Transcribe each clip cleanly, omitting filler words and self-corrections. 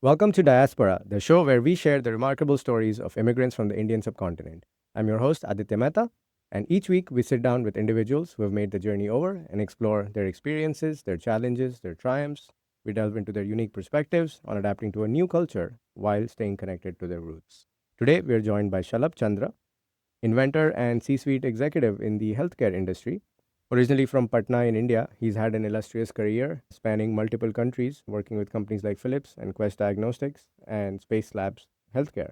Welcome to Diasporaa, the show where we share the remarkable stories of immigrants from the Indian subcontinent. I'm your host, Aditya Mehta, and each week we sit down with individuals who have made the journey over and explore their experiences, their challenges, their triumphs. We delve into their unique perspectives on adapting to a new culture while staying connected to their roots. Today, we are joined by Shalabh Chandra, inventor and C suite executive in the healthcare industry. Originally from Patna in India, he's had an illustrious career spanning multiple countries, working with companies like Phillips and Quest Diagnostics and Space Labs Healthcare.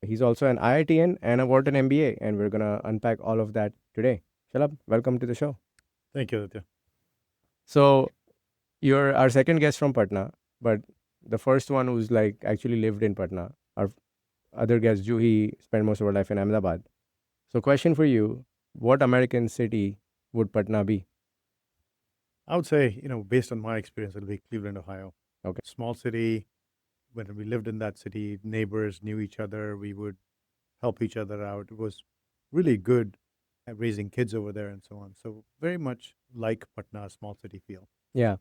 He's also an IITN and a Wharton MBA, and we're going to unpack all of that today. Shalabh, welcome to the show. Thank you, Aditya. So, you're our second guest from Patna, but the first one who's like actually lived in Patna. Our other guest, Juhi, spent most of her life in Ahmedabad. So, question for you: what American city would Patna be? I would say, based on my experience, it'll be Cleveland, Ohio. Okay. Small city. When we lived in that city, neighbors knew each other. We would help each other out. It was really good at raising kids over there and so on. So very much like Patna, small city feel. Yeah.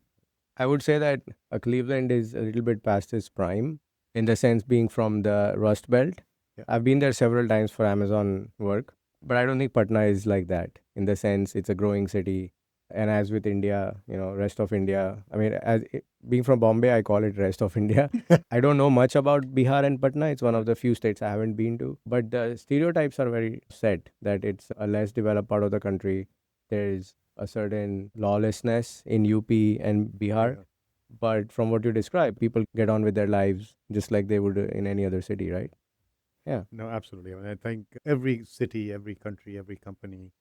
I would say that Cleveland is a little bit past its prime in the sense being from the Rust Belt. Yeah. I've been there several times for Amazon work, but I don't think Patna is like that in the sense it's a growing city. And as with India, rest of India, I mean, being from Bombay, I call it rest of India. I don't know much about Bihar and Patna. It's one of the few states I haven't been to, but the stereotypes are very set that it's a less developed part of the country. There's a certain lawlessness in UP and Bihar. Yeah. But from what you describe, people get on with their lives just like they would in any other city, right? Yeah. No, absolutely. I mean, I think every city, every country, every company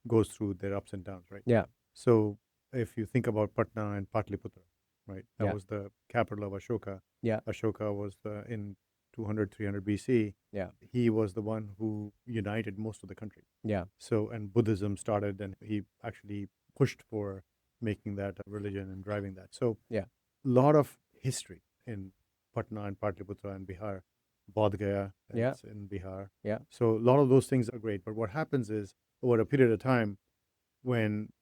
goes through their ups and downs, right? Yeah. So if you think about Patna and Patliputra, right, that Yeah. was the capital of Ashoka. Yeah. Ashoka was in 200, 300 BC. Yeah. He was the one who united most of the country. Yeah. So, and Buddhism started, and he actually pushed for making that a religion and driving that. So, Yeah. a lot of history in Patna and Patliputra and Bihar. Bodh Gaya, Yeah. it's in Bihar. Yeah. So, a lot of those things are great. But what happens is, over a period of time, when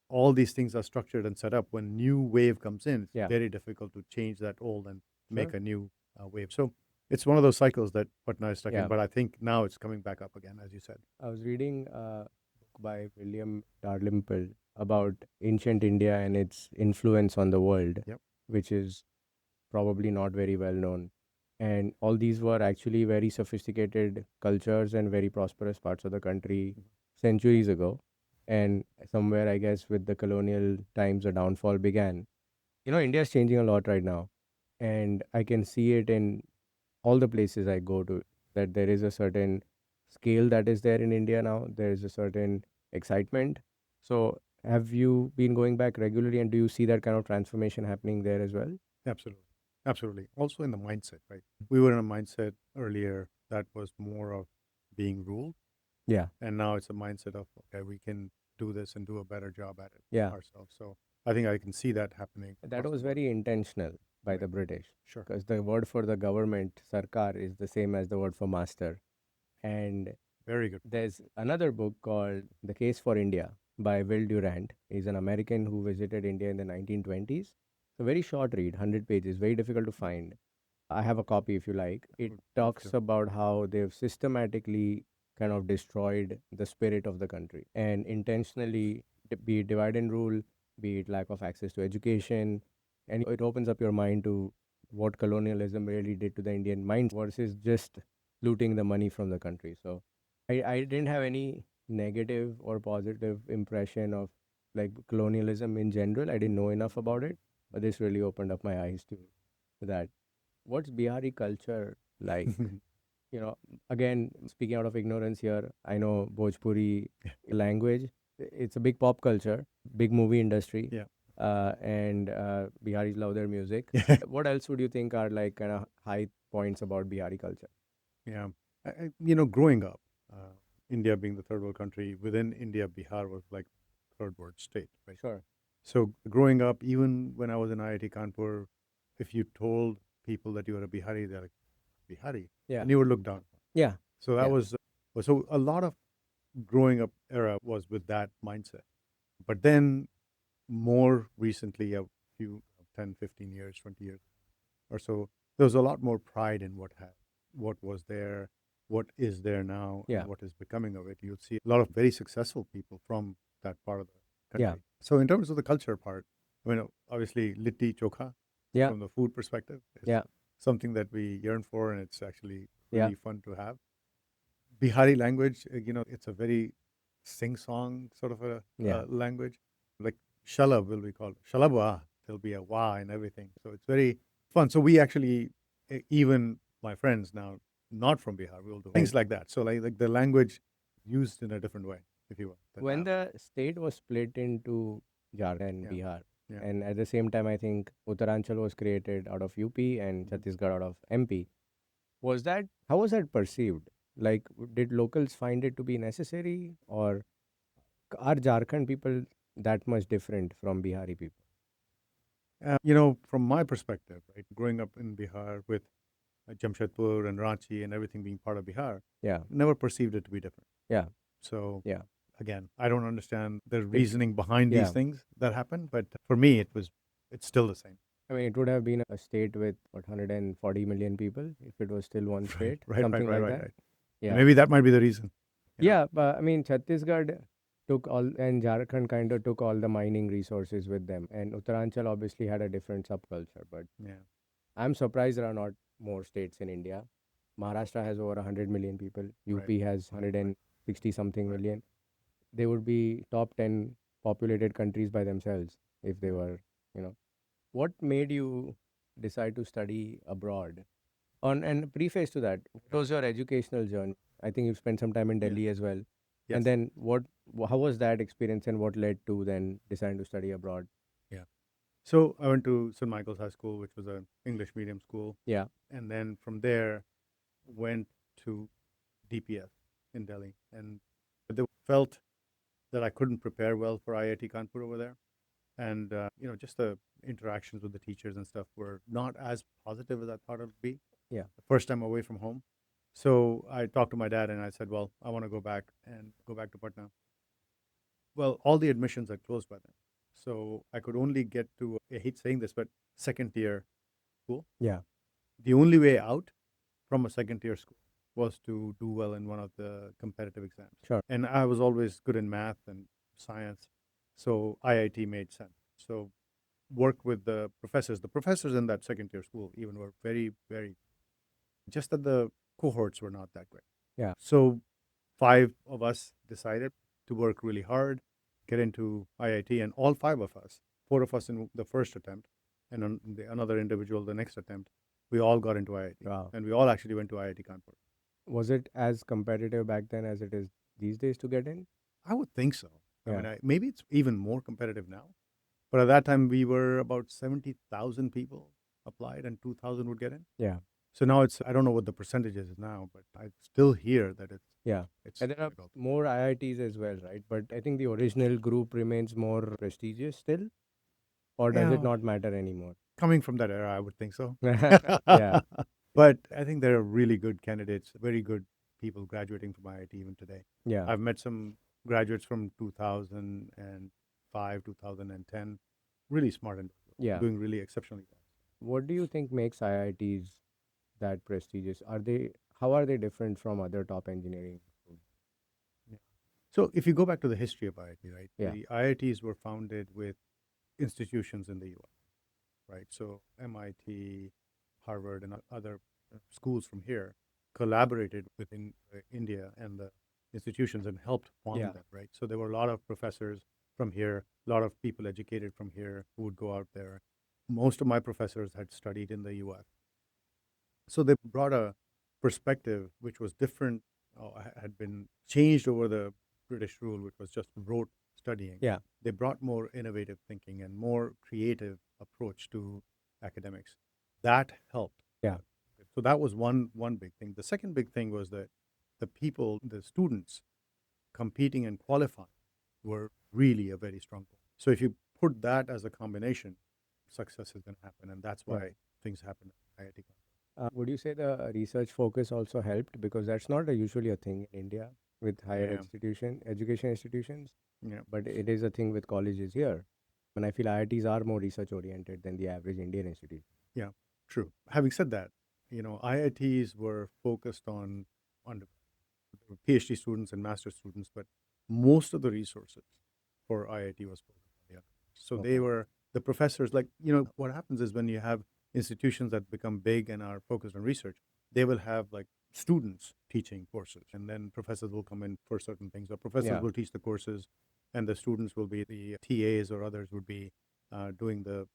all these things are structured and set up, when new wave comes in, it's Yeah. very difficult to change that old and make Sure. a new wave. So it's one of those cycles that Patna is stuck Yeah. in. But I think now it's coming back up again, as you said. I was reading a book by William Dalrymple about ancient India and its influence on the world, Yep. which is probably not very well known. And all these were actually very sophisticated cultures and very prosperous parts of the country centuries ago. And somewhere, I guess, with the colonial times, the downfall began. India is changing a lot right now. And I can see it in all the places I go to that there is a certain scale that is there in India now. There is a certain excitement. So, have you been going back regularly and do you see that kind of transformation happening there as well? Absolutely. Absolutely. Also in the mindset, right? We were in a mindset earlier that was more of being ruled. Yeah. And now it's a mindset of, okay, we can do this and do a better job at it Yeah. ourselves. So I think I can see that happening. That across was the board. very intentional by Right. the British Sure. because the word for the government, sarkar, is the same as the word for master. And Very good. there's another book called The Case for India by Will Durant. He's an American who visited India in the 1920s. It's a very short read, 100 pages, very difficult to find. I have a copy if you like. It Would love talks to. about how they've systematically kind of destroyed the spirit of the country and intentionally, be it divide and rule, be it lack of access to education, and it opens up your mind to what colonialism really did to the Indian mind versus just looting the money from the country. So I didn't have any negative or positive impression of like colonialism in general. I didn't know enough about it, but this really opened up my eyes to that. What's Bihari culture like? Again, speaking out of ignorance here, I know Bhojpuri language. It's a big pop culture, big movie industry, Yeah. and Biharis love their music. What else would you think are like kind of high points about Bihari culture? Yeah. Growing up, India being the third world country, within India, Bihar was like third world state, right? Sure. So growing up, even when I was in IIT Kanpur, if you told people that you were a Bihari, they're like, Bihari, Yeah. and you were looked down. Yeah. So that Yeah. was, so a lot of growing up era was with that mindset. But then more recently, a few 10, 15 years, 20 years or so, there was a lot more pride in what was there, what is there now, Yeah. and what is becoming of it. You'll see a lot of very successful people from that part of the Yeah. country. So in terms of the culture part, I mean, obviously, litti chokha Yeah. from the food perspective is Yeah. something that we yearn for, and it's actually Yeah. really fun to have. Bihari language, it's a very sing-song sort of a Yeah. language. Like Shalabh will be called Shalabh. There'll be a wa and everything. So it's very fun. So we actually, even my friends now, not from Bihar, we will do things like that. So like the language used in a different way, if you will. When the state was split into Jharkhand and Yeah. Bihar, Yeah. and at the same time, I think Uttaranchal was created out of UP and Chhattisgarh out of MP. How was that perceived? Like, did locals find it to be necessary, or are Jharkhand people that much different from Bihari people? From my perspective, right, growing up in Bihar with Jamshedpur and Ranchi and everything being part of Bihar, Yeah. never perceived it to be different. Yeah. So Yeah. again, I don't understand the It, reasoning behind these yeah. things that happen, but for me, it's still the same. I mean, it would have been a state with what 140 million people if it was still one Right, state, right, something like that. right. Yeah. Maybe that might be the reason. Yeah, but I mean, Chhattisgarh took all, and Jharkhand kind of took all the mining resources with them. And Uttaranchal obviously had a different subculture. But Yeah, I'm surprised there are not more states in India. Maharashtra has over 100 million people, right, UP has right, 160 something right. million. They would be top 10 populated countries by themselves if they Yeah. were, you know. What made you decide to study abroad? And preface to that, what was your educational journey? I think you've spent some time in Yeah. Delhi as well. And Yes. then how was that experience and what led to then deciding to study abroad? Yeah. So I went to St. Michael's High School, which was an English medium school, Yeah. and then from there went to DPS in Delhi, and they felt that I couldn't prepare well for IIT Kanpur over there. And just the interactions with the teachers and stuff were not as positive as I thought it would be Yeah. the first time away from home. So I talked to my dad and I said, well, I want to go back to Patna. Well, all the admissions had closed by then, so I could only get to, I hate saying this, but second tier school. Yeah. The only way out from a second tier school was to do well in one of the competitive exams. Sure. And I was always good in math and science, so IIT made sense. So worked with the professors. The professors in that second tier school even were very, very, just that the cohorts were not that great. Yeah. So 5 of us decided to work really hard, get into IIT, and all 5 of us, 4 of us in the first attempt, and another individual the next attempt, we all got into IIT. Wow. And we all actually went to IIT Kanpur. Was it as competitive back then as it is these days to get in? I would think so. I Yeah. mean, maybe it's even more competitive now. But at that time, we were about 70,000 people applied and 2,000 would get in. Yeah. So now I don't know what the percentage is now, but I still hear that Yeah. it's And there are difficult. more IITs as well, right? But I think the original group remains more prestigious still, or does it Yeah, not matter anymore? coming from that era, I would think so. Yeah. But I think there are really good candidates, very good people graduating from IIT even today. Yeah. I've met some graduates from 2005, 2010, really smart and Yeah. doing really exceptionally well. What do you think makes IITs that prestigious? How are they different from other top engineering schools? Yeah. So if you go back to the history of IIT, right? Yeah. The IITs were founded with institutions in the US, right? So MIT, Harvard, and other schools from here collaborated within India and the institutions and helped form Yeah. them, right? So there were a lot of professors from here, a lot of people educated from here who would go out there. Most of my professors had studied in the US. So they brought a perspective which was different, had been changed over the British rule, which was just rote studying. Yeah. They brought more innovative thinking and more creative approach to academics. That helped. Yeah. So that was one big thing. The second big thing was that the people, the students competing and qualifying were really a very strong point. So if you put that as a combination, success is going to happen. And that's why Right. things happen at IIT. Would you say the research focus also helped? Because that's not usually a thing in India with higher Yeah. education institutions, Yeah. but it is a thing with colleges here. And I feel IITs are more research oriented than the average Indian institution. Yeah. True. Having said that, IITs were focused on PhD students and master students, but most of the resources for IIT was focused on the undergrads. So they Okay. were the professors. Like, what happens is when you have institutions that become big and are focused on research, they will have like students teaching courses, and then professors will come in for certain things, or professors Yeah. will teach the courses, and the students will be the TAs, or others would be doing the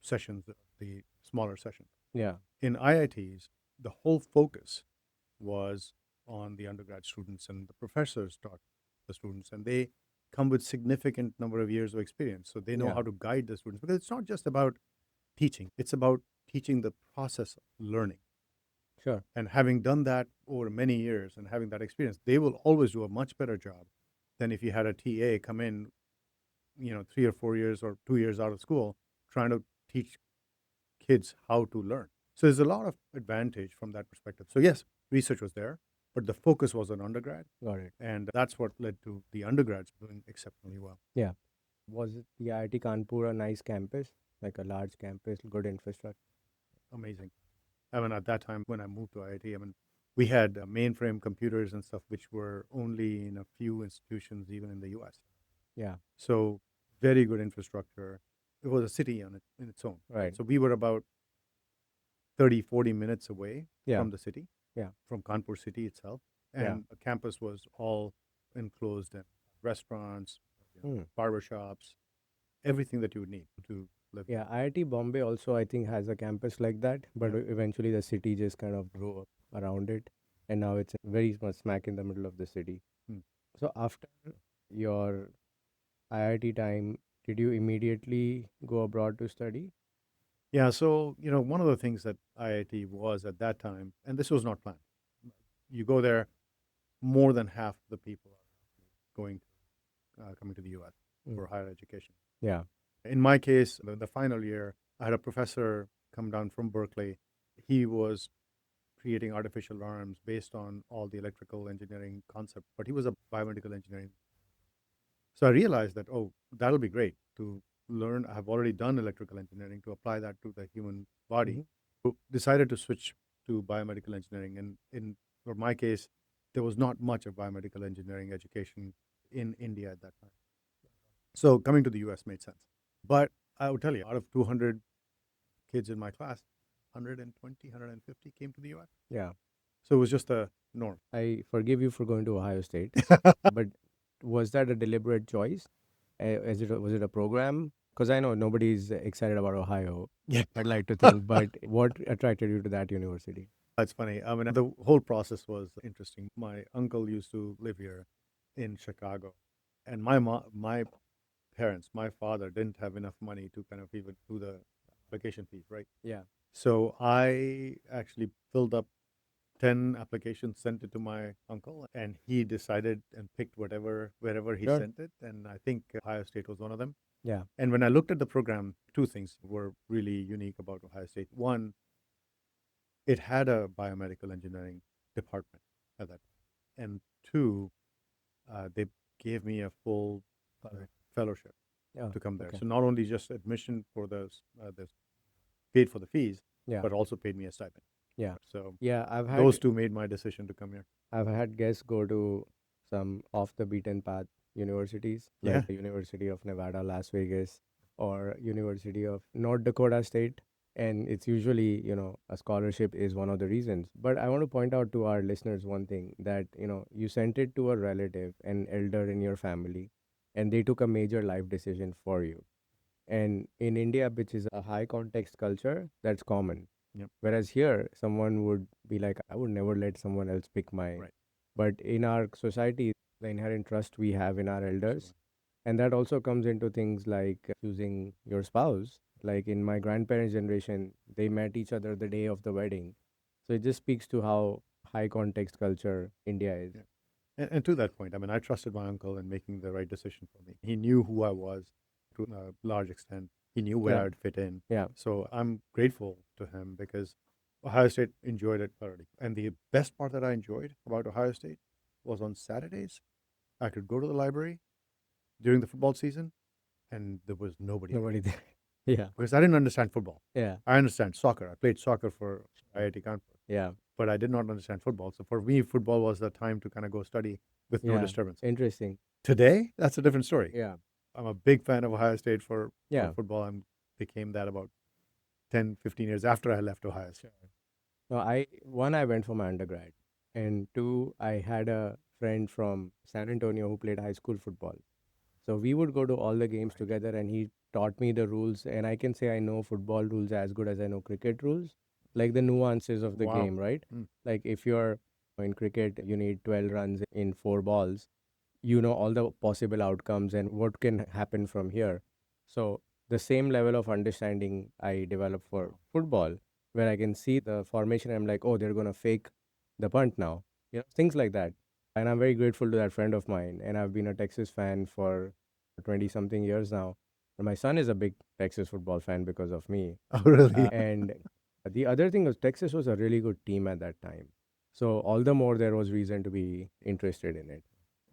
sessions, the smaller sessions. Yeah. In IITs, the whole focus was on the undergrad students, and the professors taught the students, and they come with significant number of years of experience, so they know Yeah. how to guide the students, because it's not just about teaching, it's about teaching the process of learning. Sure. And having done that over many years and having that experience, they will always do a much better job than if you had a TA come in, 3 or 4 years or 2 years out of school, trying to teach kids how to learn. So there's a lot of advantage from that perspective. So yes, research was there, but the focus was on undergrad, Got it. and that's what led to the undergrads doing exceptionally well. Yeah. Was it the IIT Kanpur a nice campus, like a large campus, good infrastructure? Amazing. I mean, at that time when I moved to IIT, I mean, we had mainframe computers and stuff, which were only in a few institutions, even in the US. Yeah. So very good infrastructure. It was a city in its own. Right. So we were about 30, 40 minutes away Yeah. from the city, Yeah. from Kanpur city itself. Yeah. And the campus was all enclosed, and restaurants, Hmm. barbershops, everything that you would need to live Yeah, IIT Bombay also I think has a campus like that, but there. eventually the city just kind of grew up around it, and now it's very much smack in the middle of the city. Yeah. So after your IIT time, did you immediately go abroad to study? Yeah, so, one of the things that IIT was at that time, and this was not planned, you go there, more than half the people are going coming to the US Mm. for higher education. Yeah, In my case, the final year, I had a professor come down from Berkeley. He was creating artificial arms based on all the electrical engineering concept, but he was a biomedical engineering. So I realized that, oh, that'll be great to learn. I've already done electrical engineering, to apply that to the human body. hmm, So decided to switch to biomedical engineering. And for my case, there was not much of biomedical engineering education in India at that time. So coming to the US made sense. But I would tell you, out of 200 kids in my class, 120, 150 came to the US. yeah. So it was just a norm. I forgive you for going to Ohio State, but was that a deliberate choice? Was it a program? Because I know nobody's excited about Ohio. Yeah. I'd like to think, but what attracted you to that university? That's funny. I mean, the whole process was interesting. My uncle used to live here in Chicago, and my parents, my father didn't have enough money to kind of even do the application fees, right? Yeah, So I actually filled up 10 applications, sent it to my uncle, and he decided and picked wherever he sure. sent it. And I think Ohio State was one of them. Yeah, And when I looked at the program, two things were really unique about Ohio State. One, it had a biomedical engineering department at that time. And two, they gave me a full fellowship yeah, to come there. okay, So not only just admission for the paid for the fees, yeah, but also paid me a stipend. yeah, So yeah. those two made my decision to come here. I've had guests go to some off the beaten path universities, Yeah, like the University of Nevada, Las Vegas, or University of North Dakota State. And it's usually, a scholarship is one of the reasons. But I want to point out to our listeners one thing that, you sent it to a relative, an elder in your family, and they took a major life decision for you. And in India, which is a high context culture, that's common. yep, Whereas here, someone would be like, I would never let someone else pick my. right, But in our society, the inherent trust we have in our elders, absolutely. and that also comes into things like choosing your spouse. Like in my grandparents' generation, they met each other the day of the wedding. So it just speaks to how high context culture India is. Yeah. And to that point, I mean, I trusted my uncle in making the right decision for me. He knew who I was to a large extent. He knew where Yeah, I would fit in. yeah, So I'm grateful to him, because Ohio State enjoyed it thoroughly. And the best part that I enjoyed about Ohio State was on Saturdays, I could go to the library during the football season, and there was nobody there. nobody there. Yeah. because I didn't understand football. Yeah. I understand soccer. I played soccer for IIT Kanpur, Yeah. but I did not understand football. So for me, football was the time to kind of go study with no Yeah. disturbance. Interesting. Today, that's a different story. Yeah. I'm a big fan of Ohio State for Yeah. football. I became that about 10, 15 years after I left Ohio State. No, I went for my undergrad, and two, I had a friend from San Antonio who played high school football. So we would go to all the games Right. together, and he taught me the rules. And I can say I know football rules as good as I know cricket rules, like the nuances of the Wow. game, right? Mm. Like if you're in cricket, you need 12 runs in four balls. You know all the possible outcomes and what can happen from here. So the same level of understanding I developed for football, where I can see the formation. I'm like, oh, they're gonna fake the punt now. Things like that. And I'm very grateful to that friend of mine. And I've been a Texas fan for 20 something years now. And my son is a big Texas football fan because of me. Oh, really? And the other thing was Texas was a really good team at that time. So all the more there was reason to be interested in it.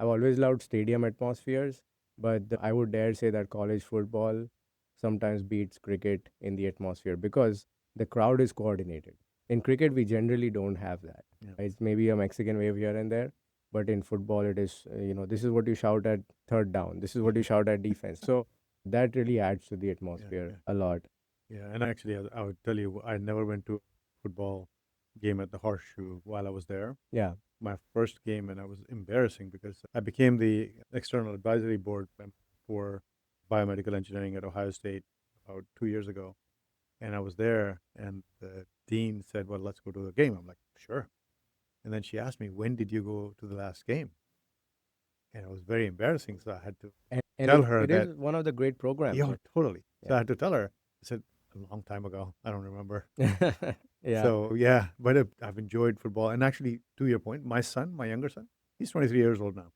I've always loved stadium atmospheres, but I would dare say that college football sometimes beats cricket in the atmosphere because the crowd is coordinated. In cricket, we generally don't have that. Yeah. It's maybe a Mexican wave here and there, but in football, it is, this is what you shout at third down, this is what you shout at defense. So that really adds to the atmosphere Yeah. a lot. Yeah, and actually, I would tell you, I never went to a football game at the Horseshoe while I was there. Yeah. My first game, and I was embarrassing because I became the external advisory board member for biomedical engineering at Ohio State about 2 years ago. And I was there, and the dean said, "Well, let's go to the game." I'm like, "Sure." And then she asked me, "When did you go to the last game?" And it was very embarrassing. So I had to And tell it, her it that, is one of the great programs. yeah, totally. So Yeah. I had to tell her, I said, a long time ago. I don't remember. Yeah. So yeah, but I've enjoyed football. And actually, to your point, my son, my younger son, he's 23 years old now,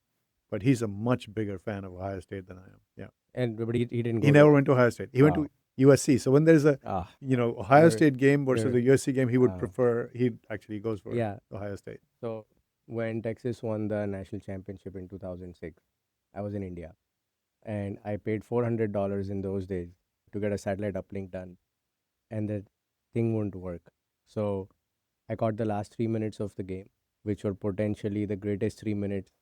but he's a much bigger fan of Ohio State than I am. Yeah. And but he didn't He go never to. went to Ohio State. He went to Wow. USC. So when there's a, Ah, Ohio you're State game versus you're the USC game, he would wow. prefer, he actually goes for Yeah. Ohio State. So when Texas won the national championship in 2006, I was in India, and I paid $400 in those days to get a satellite uplink done, and the thing wouldn't work. So I caught the last 3 minutes of the game, which were potentially the greatest 3 minutes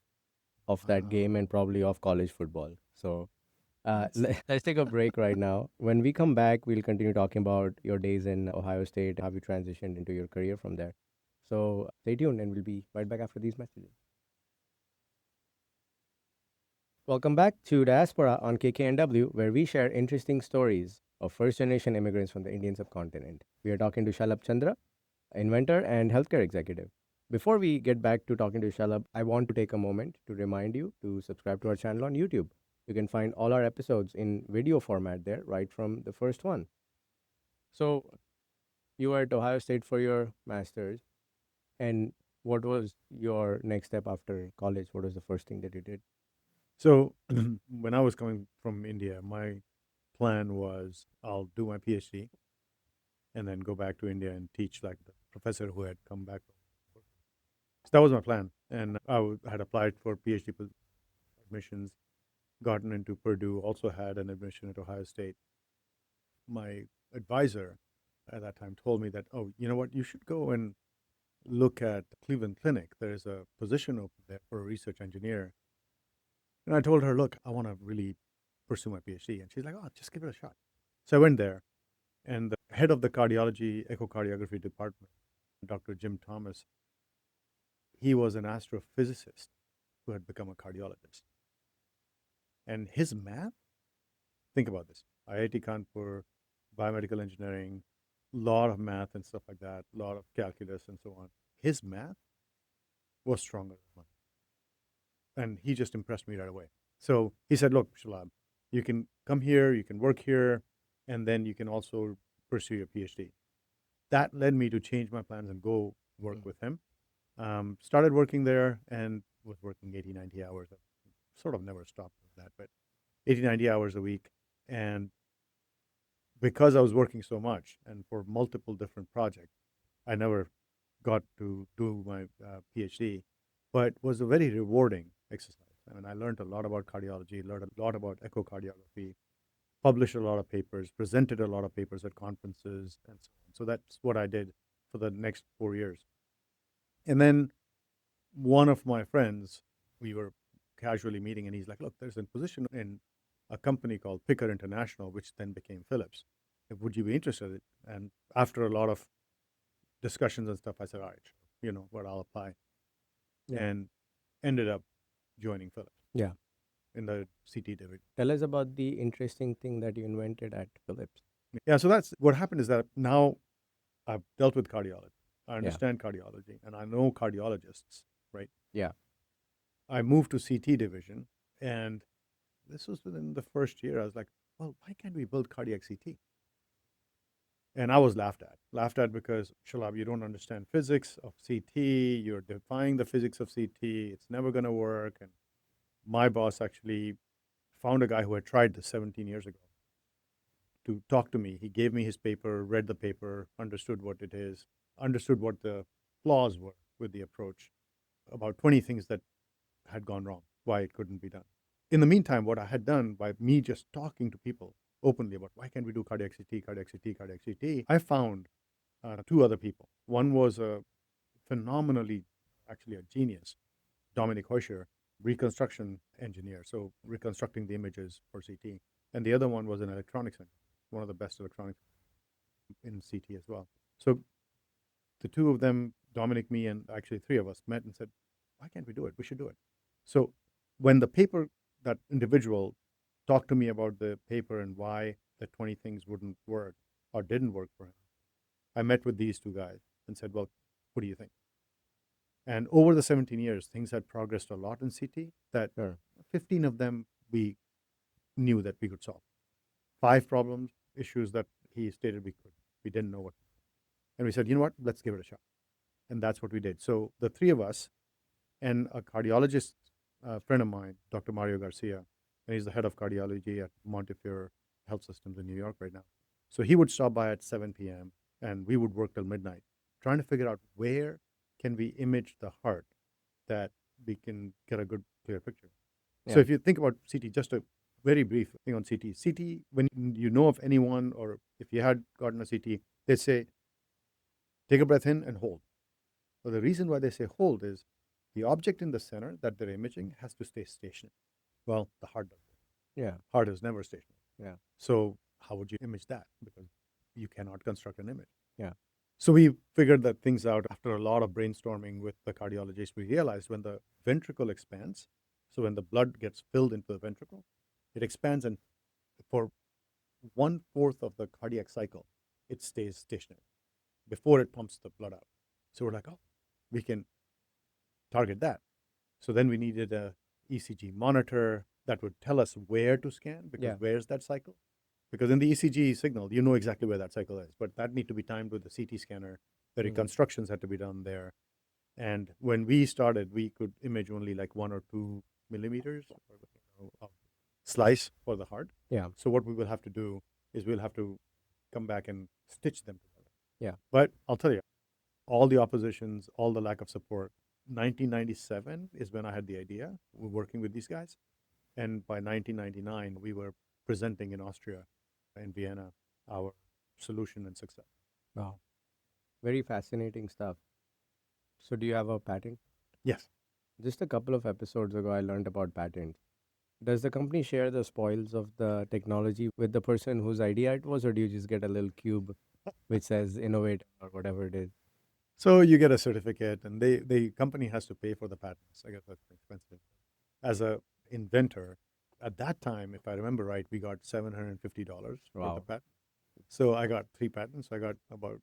of that Wow. game and probably of college football. So That's let's take a break right now. When we come back, we'll continue talking about your days in Ohio State, how you transitioned into your career from there. So stay tuned, and we'll be right back after these messages. Welcome back to Diasporaa on KKNW, where we share interesting stories of first generation immigrants from the Indian subcontinent. We are talking to Shalabh Chandra, inventor and healthcare executive. Before we get back to talking to Shalabh, I want to take a moment to remind you to subscribe to our channel on YouTube. You can find all our episodes in video format there, right from the first one. So, you were at Ohio State for your master's, and what was your next step after college? What was the first thing that you did? so when I was coming from India, my plan was I'll do my PhD and then go back to India and teach like the professor who had come back. So that was my plan. And had applied for PhD admissions, gotten into Purdue, also had an admission at Ohio State. My advisor at that time told me that, oh, you know what, you should go and look at Cleveland Clinic. There's a position open there for a research engineer. And I told her, look, I want to really pursue my PhD. And she's like, oh, just give it a shot. So I went there, and the head of the cardiology, echocardiography department, Dr. Jim Thomas, he was an astrophysicist who had become a cardiologist. And his math, think about this, IIT Kanpur, biomedical engineering, lot of math and stuff like that, a lot of calculus and so on. His math was stronger than mine. And he just impressed me right away. So he said, look, Shalabh, you can come here, you can work here, and then you can also pursue your PhD. That led me to change my plans and go work with him. Started working there and was working 80, 90 hours. Sort of never stopped with that, but 80, 90 hours a week. And because I was working so much and for multiple different projects, I never got to do my PhD, but was a very rewarding exercise. I mean, I learned a lot about cardiology, learned a lot about echocardiography, published a lot of papers, presented a lot of papers at conferences, and so on. So that's what I did for the next 4 years. And then one of my friends, we were casually meeting, and he's like, "Look, there's a position in a company called Picker International, which then became Phillips. Would you be interested?" And after a lot of discussions and stuff, I said, "All right, what I'll apply," Yeah. and ended up joining Phillips Yeah. in the CT division. Tell us about the interesting thing that you invented at Phillips. Yeah, so that's what happened is that now I've dealt with cardiology. I Yeah. understand cardiology, and I know cardiologists, right? Yeah. I moved to CT division, and this was within the first year. I was like, well, why can't we build cardiac CT? And I was laughed at because, Shalabh, you don't understand physics of CT. You're defying the physics of CT. It's never going to work. And my boss actually found a guy who had tried this 17 years ago to talk to me. He gave me his paper, read the paper, understood what it is, understood what the flaws were with the approach, about 20 things that had gone wrong, why it couldn't be done. In the meantime, what I had done by me just talking to people openly about why can't we do cardiac CT, cardiac CT, cardiac CT, I found two other people. One was a phenomenally, actually a genius, Dominic Heuscher, reconstruction engineer, so reconstructing the images for CT. And the other one was an electronics engineer, one of the best electronics in CT as well. So the two of them, Dominic, me, and actually three of us met and said, why can't we do it? We should do it. So when the paper, that individual talked to me about the paper and why the 20 things wouldn't work or didn't work for him, I met with these two guys and said, well, what do you think? And over the 17 years, things had progressed a lot in CT that Sure. 15 of them we knew that we could solve. 5 problems, issues that he stated we could. We didn't know what. And we said, you know what, let's give it a shot. And that's what we did. So the three of us and a cardiologist friend of mine, Dr. Mario Garcia, and he's the head of cardiology at Montefiore Health Systems in New York right now. So he would stop by at 7 p.m. and we would work till midnight, trying to figure out where can we image the heart that we can get a good, clear picture. So Yeah. if you think about CT, just a very brief thing on CT. CT, when you know of anyone or if you had gotten a CT, they say, take a breath in and hold. So the reason why they say hold is the object in the center that they're imaging has to stay stationary. Well, the heart does. Yeah. Heart is never stationary. Yeah. So how would you image that? Because you cannot construct an image. Yeah. So we figured that things out after a lot of brainstorming with the cardiologist. We realized when the ventricle expands, so when the blood gets filled into the ventricle, it expands, and for 1/4 of the cardiac cycle, it stays stationary before it pumps the blood out. So we're like, oh, we can target that. So then we needed a ECG monitor that would tell us where to scan, because Yeah. where's that cycle? Because in the ECG signal, you know exactly where that cycle is, but that need to be timed with the CT scanner. The reconstructions had to be done there. And when we started, we could image only like 1 or 2 millimeters of slice for the heart. Yeah. So what we will have to do is we'll have to come back and stitch them together. Yeah. But I'll tell you, all the oppositions, all the lack of support. 1997 is when I had the idea. We're working with these guys. And by 1999, we were presenting in Austria, in Vienna, our solution and success. Wow. Very fascinating stuff. So, do you have a patent? Yes. Just a couple of episodes ago, I learned about patents. Does the company share the spoils of the technology with the person whose idea it was, or do you just get a little cube which says innovate or whatever it is? So you get a certificate, and the company has to pay for the patents. I guess that's expensive. As a inventor, at that time, if I remember right, we got $750 for the Wow. patent. So I got 3 patents. I got about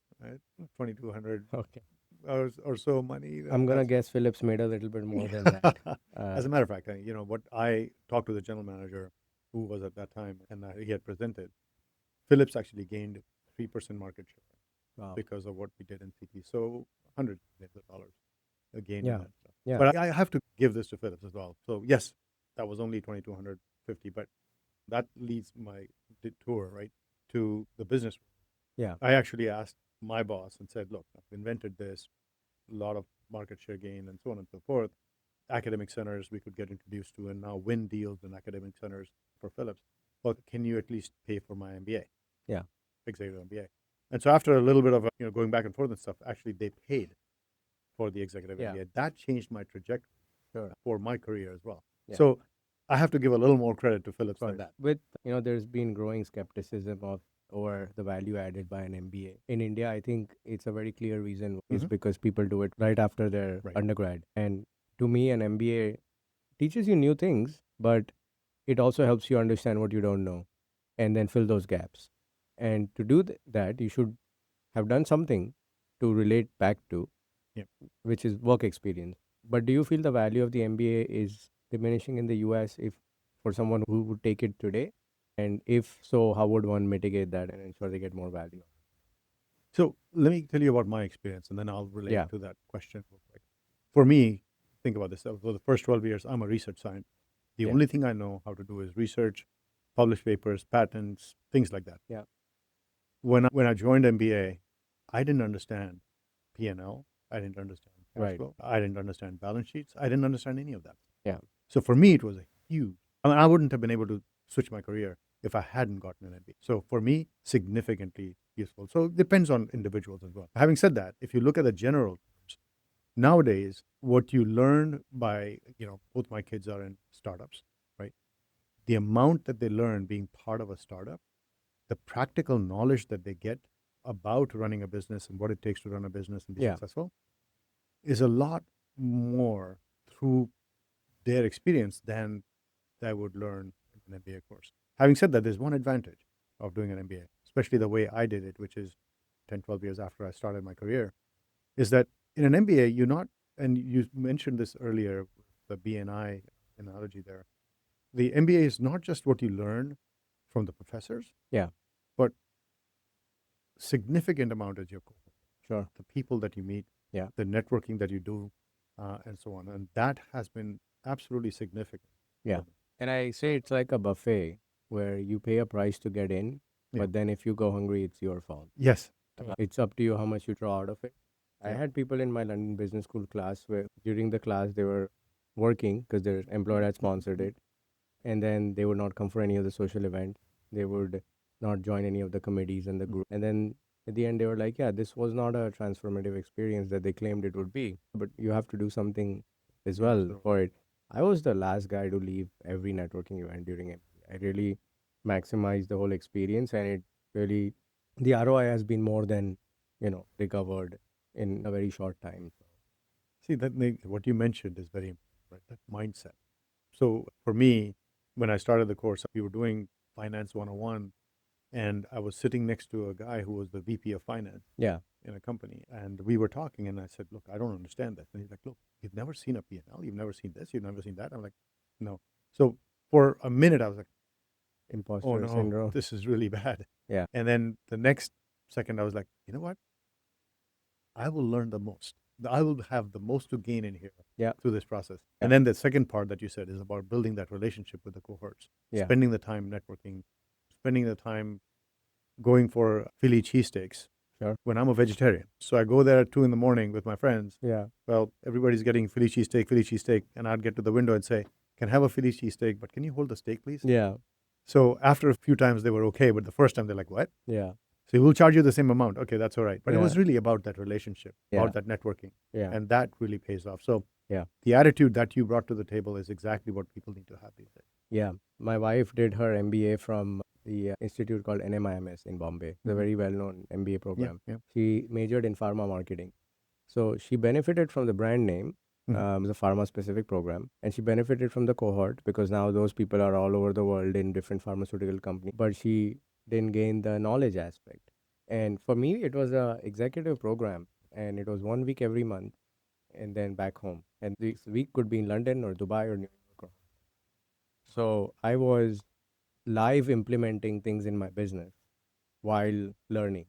2,200 Okay. or so money. I'm gonna That's guess Phillips made a little bit more than that. As a matter of fact, what I talked to the general manager, who was at that time, and he had presented, Phillips actually gained 3% market share Wow. because of what we did in CT. So hundreds of millions of dollars gained in Yeah. that stuff. Yeah. But I have to give this to Phillips as well. So yes, that was only 2,250, but that leads my tour right to the business. Yeah. I actually asked my boss and said, look, I've invented this, a lot of market share gain and so on and so forth. Academic centers we could get introduced to and now win deals in academic centers for Phillips. well, can you at least pay for my MBA? Yeah. Executive MBA. And so after a little bit of going back and forth and stuff, actually they paid for the executive Yeah. MBA. That changed my trajectory Sure. for my career as well. Yeah. So I have to give a little more credit to Phillips than But that. with, there's been growing skepticism of over the value added by an MBA. In India, I think it's a very clear reason is Mhm. because people do it right after their Right. undergrad. And to me, an MBA teaches you new things, but it also helps you understand what you don't know and then fill those gaps. And to do that, you should have done something to relate back to, Yeah. which is work experience. But do you feel the value of the MBA is diminishing in the US if for someone who would take it today? And if so, how would one mitigate that and ensure they get more value? So let me tell you about my experience, and then I'll relate Yeah. to that question real quick. For me, think about this. For the first 12 years, I'm a research scientist. The Yeah. only thing I know how to do is research, publish papers, patents, things like that. Yeah. When I joined MBA, I didn't understand P&L. I didn't understand cash Right. flow. I didn't understand balance sheets. I didn't understand any of that. Yeah. So for me, it was a huge. I mean, I wouldn't have been able to switch my career if I hadn't gotten an MBA. So for me, significantly useful. So it depends on individuals as well. Having said that, if you look at the general terms, nowadays, what you learn by, both my kids are in startups, right? The amount that they learn being part of a startup, the practical knowledge that they get about running a business and what it takes to run a business and be Yeah. successful is a lot more through their experience than I would learn in an MBA course. Having said that, there's one advantage of doing an MBA, especially the way I did it, which is 10, 12 years after I started my career, is that in an MBA, you're not, and you mentioned this earlier, the BNI analogy there. The MBA is not just what you learn from the professors, Yeah. but significant amount is your cohort, Sure. the people that you meet, Yeah. the networking that you do, and so on. And that has been absolutely significant. Yeah. And I say it's like a buffet where you pay a price to get in, Yeah. but then if you go hungry, it's your fault. Yes. It's up to you how much you draw out of it. I Yeah. had people in my London Business School class where during the class they were working because their employer had sponsored it, and then they would not come for any of the social events. They would not join any of the committees and the group. And then at the end, they were like, "Yeah, this was not a transformative experience that they claimed it would be, but you have to do something as well Absolutely. for it." I was the last guy to leave every networking event during it. I really maximized the whole experience, and it really the ROI has been more than recovered in a very short time. See, what you mentioned is very important, right? That mindset. So for me, when I started the course, we were doing Finance 101, and I was sitting next to a guy who was the VP of Finance Yeah, in a company. And we were talking, and I said, "Look, I don't understand that." And he's like, "Look, you've never seen a P&L, you've never seen this, you've never seen that." I'm like, "No." So for a minute, I was like, "Oh imposter no, syndrome. this is really bad." Yeah, And then the next second, I was like, "You know what? I will learn the most. I will have the most to gain in here yeah, through this process." Yeah. And then the second part that you said is about building that relationship with the cohorts, yeah, spending the time networking, spending the time going for Philly cheesesteaks sure. when I'm a vegetarian. So I go there at 2 in the morning with my friends. Yeah, Well, everybody's getting Philly cheesesteak, and I'd get to the window and say, "Can I have a Philly cheesesteak, but can you hold the steak, please?" yeah, So after a few times, they were okay, but the first time they're like, "What?" yeah, So we'll charge you the same amount. Okay, that's all right. But it Yeah. was really about that relationship, Yeah. about that networking, yeah, and that really pays off. So Yeah. the attitude that you brought to the table is exactly what people need to have these days. yeah. My wife did her MBA from the institute called NMIMS in Bombay. It's a Mhm. very well-known MBA program. yeah. She majored in pharma marketing. So she benefited from the brand name, Mhm. the pharma-specific program, and she benefited from the cohort because now those people are all over the world in different pharmaceutical companies. But she didn't gain the knowledge aspect. And for me, it was a executive program, and it was 1 week every month, and then back home. And this week could be in London or Dubai or New York. So I was live implementing things in my business while learning.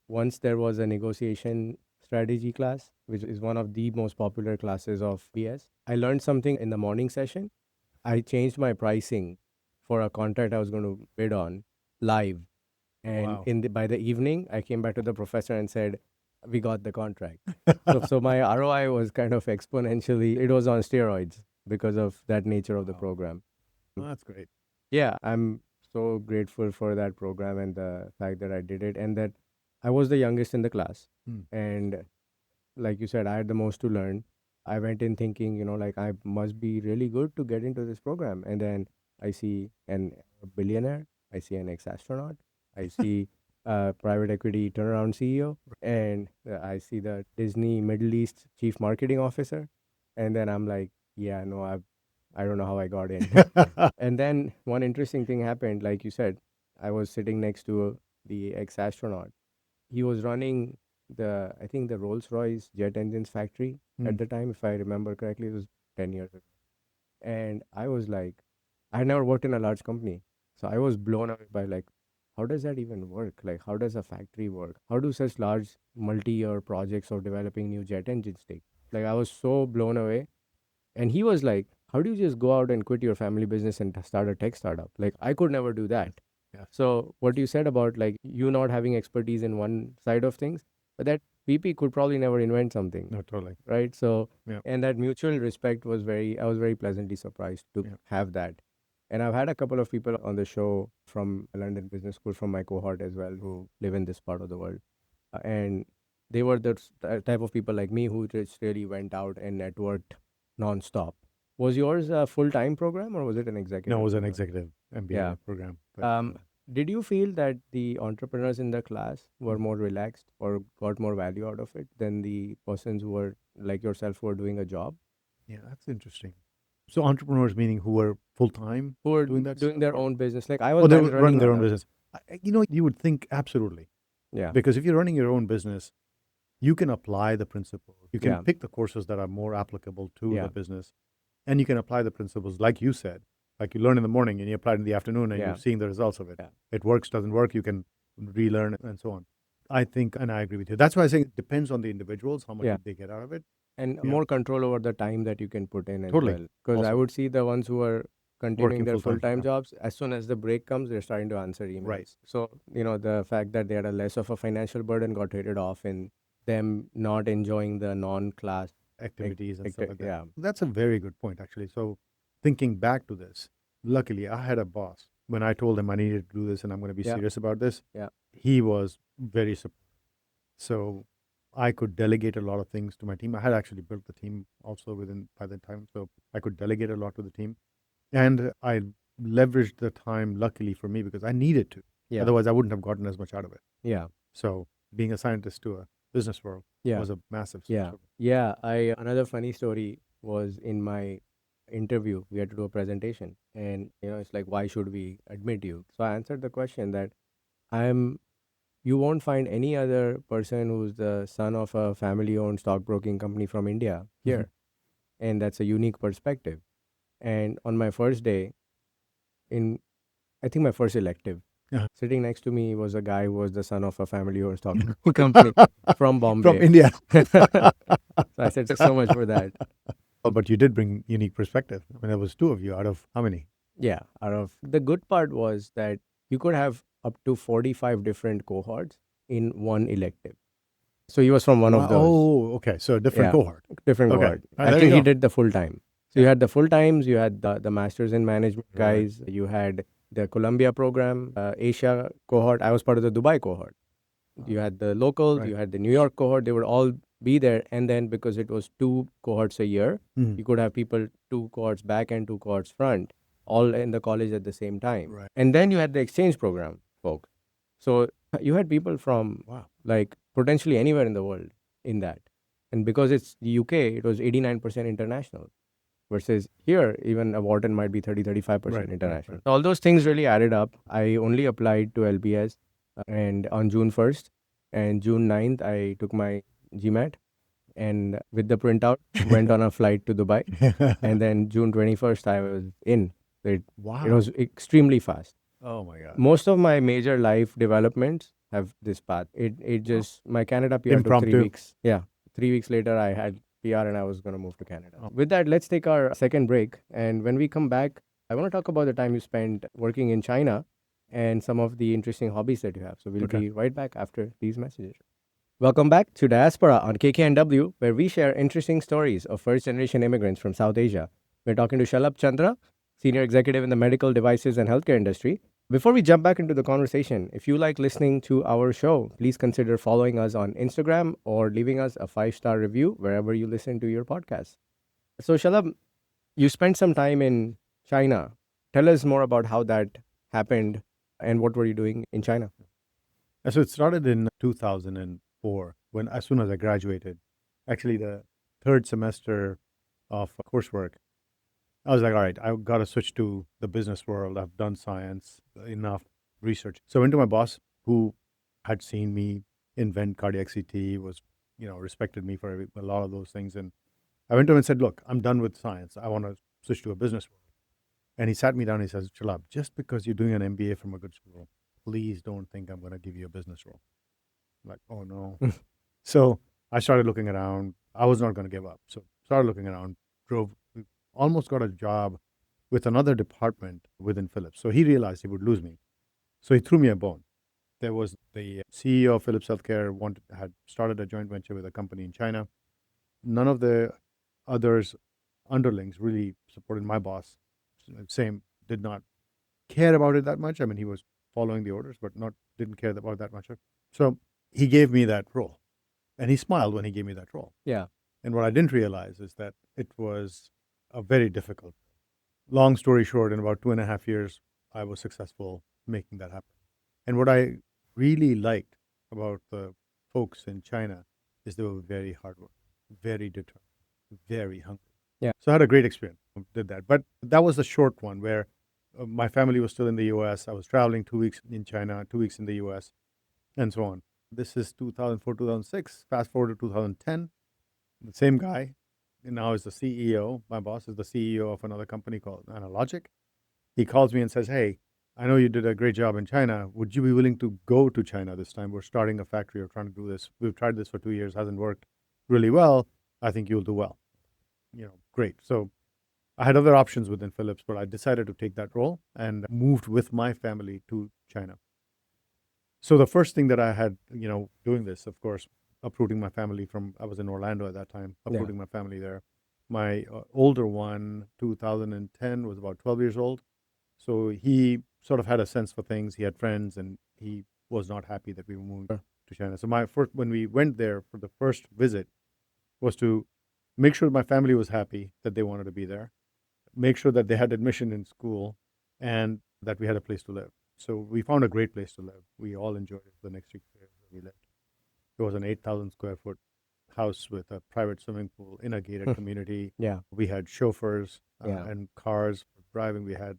Once there was a negotiation strategy class, which is one of the most popular classes of BS. I learned something in the morning session. I changed my pricing for a contract I was going to bid on live. And Wow. by the evening, I came back to the professor and said, "We got the contract." So my ROI was kind of exponentially, it was on steroids because of that nature of the Wow. program. Oh, that's great. Yeah, I'm so grateful for that program and the fact that I did it, and that I was the youngest in the class. And like you said, I had the most to learn. I went in thinking, like I must be really good to get into this program. And then I see a billionaire, I see an ex-astronaut, I see a private equity turnaround CEO, and I see the Disney Middle East chief marketing officer. And then I'm like, yeah, no, I don't know how I got in. And then one interesting thing happened, like you said, I was sitting next to the ex-astronaut. He was running I think the Rolls-Royce jet engines factory at the time, if I remember correctly. It was 10 years ago. And I was like, I had never worked in a large company. So I was blown away by like, how does that even work? Like, how does a factory work? How do such large multi-year projects of developing new jet engines take? Like, I was so blown away. And he was like, how do you just go out and quit your family business and start a tech startup? Like, I could never do that. Yeah. So what you said about like you not having expertise in one side of things, but that VP could probably never invent something. No, totally. Right. So, Yeah. and that mutual respect I was very pleasantly surprised to have that. And I've had a couple of people on the show from London Business School, from my cohort as well, who live in this part of the world. And they were the type of people like me who just really went out and networked nonstop. Was yours a full-time program or was it an executive? No, it was an program? executive MBA Yeah. program. But, Did you feel that the entrepreneurs in the class were more relaxed or got more value out of it than the persons who were like yourself who were doing a job? yeah, that's interesting. So entrepreneurs meaning who were full-time Who were doing that doing stuff, their or- own business? Like I Oh, was they were running their own a- business. You would think absolutely. Yeah. Because if you're running your own business, you can apply the principles. You can Yeah. pick the courses that are more applicable to Yeah. the business. And you can apply the principles, like you said, like you learn in the morning and you apply it in the afternoon and Yeah. you're seeing the results of it. Yeah. It works, doesn't work, you can relearn it and so on. I think, and I agree with you. That's why I say it depends on the individuals, how much Yeah. they get out of it. And Yeah. more control over the time that you can put in as Totally. well. Because I Also. would see the ones who are continuing Working their full-time, full-time yeah. jobs, as soon as the break comes, they're starting to answer emails. Right. So, the fact that they had a less of a financial burden got traded off in them not enjoying the non-class Activities and stuff like that. Yeah. That's a very good point, actually. So thinking back to this, luckily I had a boss. When I told him I needed to do this and I'm going to be Yeah. serious about this, Yeah. he was very supportive. So I could delegate a lot of things to my team. I had actually built the team also by the time, so I could delegate a lot to the team. And I leveraged the time, luckily for me, because I needed to. Yeah. Otherwise, I wouldn't have gotten as much out of it. Yeah. So being a scientist to a business world Yeah. was a massive Yeah. switch. Yeah. Another funny story was in my interview, we had to do a presentation, and it's like, why should we admit you? So I answered the question that you won't find any other person who's the son of a family-owned stockbroking company from India here. And that's a unique perspective. And on my first day, I think my first elective, Uh-huh. sitting next to me was a guy who was the son of a family-owned stockbroking company from Bombay. From India. So I said, so much for that. Oh, but you did bring unique perspective. I mean, there was two of you out of how many? Yeah, the good part was that you could have up to 45 different cohorts in one elective. So he was from one of those. Oh, okay. So a different Yeah. cohort. Different Okay. cohort. Ah, there you Actually, he go. did the full time. So you had the full times, you had the masters in management Right. guys, you had the Columbia program, Asia cohort. I was part of the Dubai cohort. You had the locals, Right. you had the New York cohort. They would all be there. And then because it was 2 cohorts a year, Mhm. you could have people 2 cohorts back and 2 cohorts front, all in the college at the same time. Right. And then you had the exchange program folks. So you had people from Wow. like potentially anywhere in the world in that. And because it's the UK, it was 89% international. Versus here, even a Wharton might be 35% Right, international. right. So all those things really added up. I only applied to LBS and on June 1st, and June 9th, I took my GMAT and with the printout, went on a flight to Dubai. And then June 21st, I was in. It Wow. was extremely fast. Oh my God. Most of my major life developments have this path. It just, my Canada PR took 3 Impromptu. weeks. Yeah. 3 weeks later, I had PR and I was going to move to Canada. Oh. With that, let's take our second break. And when we come back, I want to talk about the time you spent working in China and some of the interesting hobbies that you have. So we'll Okay. be right back after these messages. Welcome back to Diasporaa on KKNW, where we share interesting stories of first-generation immigrants from South Asia. We're talking to Shalabh Chandra, Senior Executive in the medical devices and healthcare industry, Before we jump back into the conversation, if you like listening to our show, please consider following us on Instagram or leaving us a 5-star review wherever you listen to your podcast. So, Shalabh, you spent some time in China. Tell us more about how that happened and what were you doing in China? So it started in 2004 when, as soon as I graduated, actually the third semester of coursework, I was like, all right, I've got to switch to the business world. I've done science, enough research. So I went to my boss who had seen me invent cardiac CT, was, respected me for a lot of those things. And I went to him and said, look, I'm done with science. I want to switch to a business world. And he sat me down and he says, Shalabh, just because you're doing an MBA from a good school, please don't think I'm going to give you a business role. I'm like, oh no. So I started looking around. I was not going to give up. So started looking around, drove, almost got a job with another department within Phillips. So he realized he would lose me. So he threw me a bone. There was the CEO of Phillips Healthcare had started a joint venture with a company in China. None of the others underlings really supported my boss. Same, did not care about it that much. I mean, he was following the orders, but didn't care about that much. So he gave me that role, and he smiled when he gave me that role. Yeah. And what I didn't realize is that it was a very difficult. Long story short, in about 2.5 years, I was successful making that happen. And what I really liked about the folks in China is they were very hardworking, very determined, very hungry. Yeah. So I had a great experience. Did that, but that was a short one where my family was still in the U.S. I was traveling 2 weeks in China, 2 weeks in the U.S., and so on. This is 2004, 2006. Fast forward to 2010. The same guy now is the CEO. My boss is the CEO of another company called Analogic. He calls me and says, hey, I know you did a great job in China. Would you be willing to go to China this time? We're starting a factory. We're trying to do this. We've tried this for 2 years. Hasn't worked really well. I think you'll do well. Great. So I had other options within Phillips, but I decided to take that role and moved with my family to China. So the first thing that I had, doing this, of course, uprooting my family I was in Orlando at that time, uprooting my family there. My older one, 2010, was about 12 years old. So he sort of had a sense for things. He had friends, and he was not happy that we were moving to China. So when we went there for the first visit, was to make sure my family was happy that they wanted to be there, make sure that they had admission in school, and that we had a place to live. So we found a great place to live. We all enjoyed it for the next 6 years that we lived. It was an 8,000 square foot house with a private swimming pool in a gated community. Yeah. We had chauffeurs Yeah. and cars for driving. We had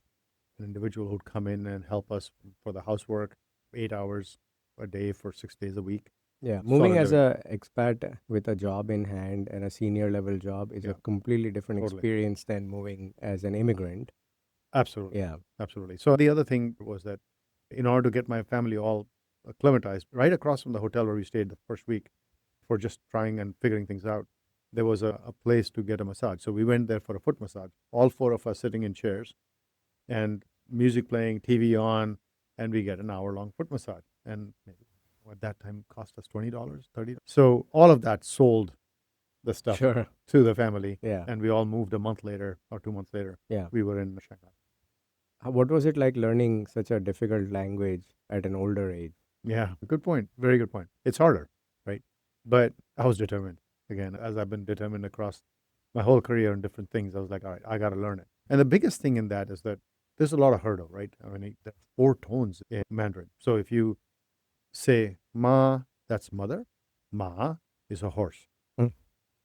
an individual who'd come in and help us for the housework, 8 hours a day for 6 days a week. Yeah. Moving Solid as living. a expat with a job in hand and a senior level job is a Yeah. completely different Totally. experience than moving as an immigrant. Absolutely. Yeah. Absolutely. So the other thing was that in order to get my family all acclimatized, right across from the hotel where we stayed the first week for just trying and figuring things out, there was a place to get a massage. So we went there for a foot massage, all four of us sitting in chairs and music playing, TV on, and we get an hour-long foot massage. And at that time cost us $20, $30. So all of that sold the stuff Sure. to the family. Yeah. And we all moved a month later or 2 months later. Yeah. We were in Shanghai. What was it like learning such a difficult language at an older age? Yeah, good point. Very good point. It's harder, right? But I was determined. Again, as I've been determined across my whole career in different things, I was like, all right, I got to learn it. And the biggest thing in that is that there's a lot of hurdle, right? I mean, there are 4 tones in Mandarin. So if you say ma, that's mother. Ma is a horse. Mm.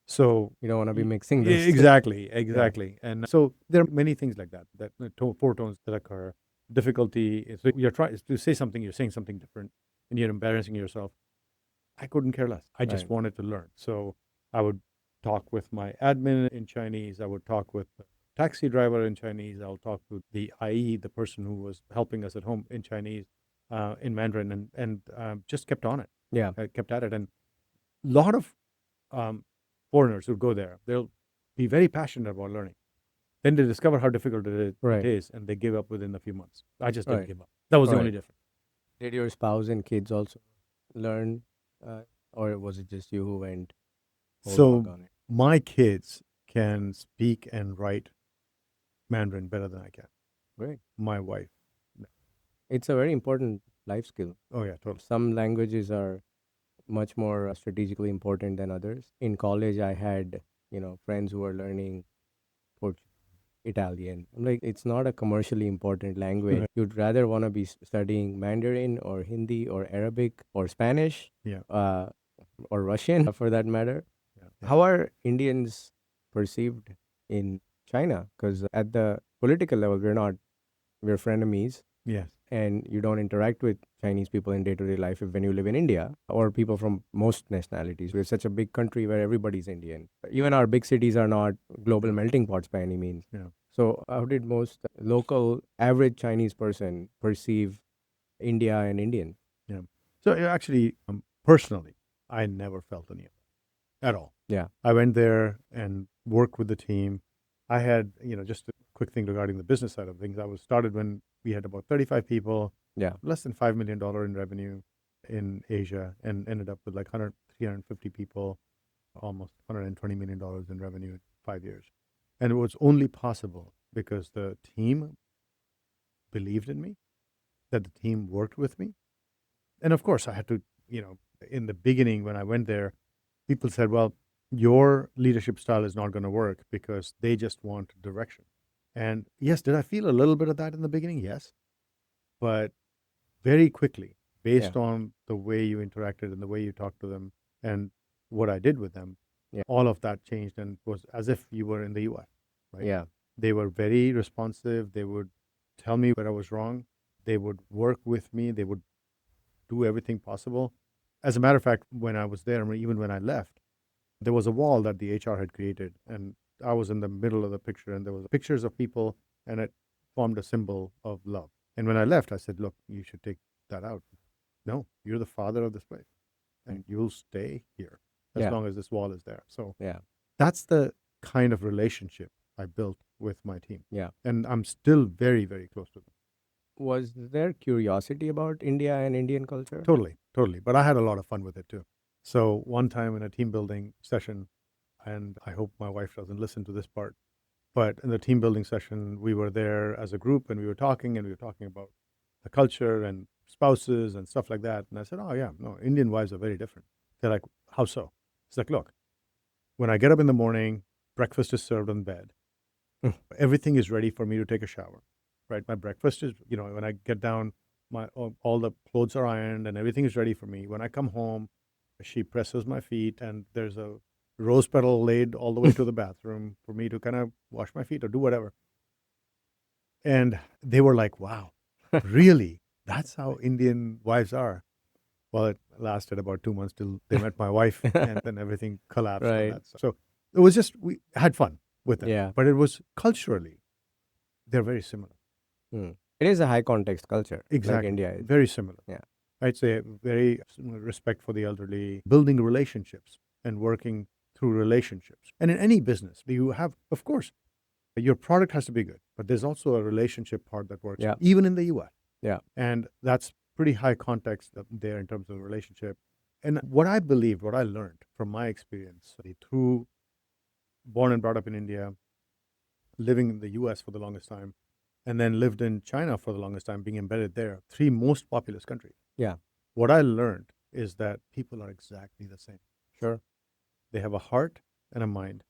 So You don't want to be mixing those. exactly. And so there are many things like that, 4 tones that occur. Difficulty is you're trying to say something, you're saying something different, and you're embarrassing yourself. I couldn't care less. I just Right. wanted to learn. So I would talk with my admin in Chinese. I would talk with the taxi driver in Chinese. I'll talk to the IE, the person who was helping us at home, in Chinese, in Mandarin, and just kept on it. Yeah. I kept at it. And a lot of foreigners who go there, they'll be very passionate about learning. Then they discover how difficult Right. it is, and they give up within a few months. I just didn't Right. give up. That was the Right. only difference. Did your spouse and kids also learn, or was it just you who went whole hog So on it? my kids can speak and write Mandarin better than I can. Great. My wife. It's a very important life skill. Oh yeah, totally. Some languages are much more strategically important than others. In college, I had, friends who were learning Portuguese, Italian. I'm like, it's not a commercially important language. Right. You'd rather want to be studying Mandarin or Hindi or Arabic or Spanish, Yeah. uh, or Russian for that matter. Yeah. How are Indians perceived in China? Because at the political level, we're frenemies, Yes. and you don't interact with Chinese people in day-to-day life when you live in India, or people from most nationalities. We're such a big country where everybody's Indian. Even our big cities are not global melting pots by any means. Yeah. So how did most local average Chinese person perceive India and Indians? Yeah. So actually, personally, I never felt any of that at all. Yeah. I went there and worked with the team. I had, just a quick thing regarding the business side of things. I was started when we had about 35 people, Yeah. less than $5 million in revenue in Asia, and ended up with like 350 people, almost $120 million in revenue in 5 years. And it was only possible because the team believed in me, that the team worked with me. And of course, I had to, in the beginning when I went there, people said, well, your leadership style is not going to work because they just want direction. And yes, did I feel a little bit of that in the beginning? Yes. But very quickly, Yeah. based on the way you interacted and the way you talked to them and what I did with them, Yeah. all of that changed and was as if you were in the US, right? Yeah. They were very responsive. They would tell me where I was wrong. They would work with me. They would do everything possible. As a matter of fact, when I was there, even when I left, there was a wall that the HR had created, and I was in the middle of the picture, and there was pictures of people, and it formed a symbol of love. And when I left, I said, "Look, you should take that out. No, you're the father of this place, and you'll stay here as Yeah. long as this wall is there." So Yeah. that's the kind of relationship I built with my team, Yeah. and I'm still very, very close to them. Was there curiosity about India and Indian culture? Totally, totally. But I had a lot of fun with it too. So one time in a team building session, and I hope my wife doesn't listen to this part, but in the team building session, we were there as a group and we were talking about the culture and spouses and stuff like that. And I said, oh, yeah, no, Indian wives are very different. They're like, how so? It's like, look, when I get up in the morning, breakfast is served on bed. Everything is ready for me to take a shower, right? My breakfast is, when I get down, all the clothes are ironed and everything is ready for me. When I come home, she presses my feet and there's a rose petal laid all the way to the bathroom for me to kind of wash my feet or do whatever. And they were like, wow, really? That's how Indian wives are. Well, it lasted about 2 months till they met my wife, and then everything collapsed on Right. that. So it was just, we had fun with them. Yeah. But it was culturally, they're very similar. Mm. It is a high context culture, like Exactly. India is. Very similar. Yeah. I'd say very respect for the elderly, building relationships and working through relationships. And in any business, you have, of course, your product has to be good, but there's also a relationship part that works, Yeah. even in the US. Yeah. And that's pretty high context there in terms of relationship. And what I believed, what I learned from my experience through born and brought up in India, living in the US for the longest time, and then lived in China for the longest time, being embedded there, three most populous countries. Yeah. What I learned is that people are exactly the same. Sure. They have a heart and a mind.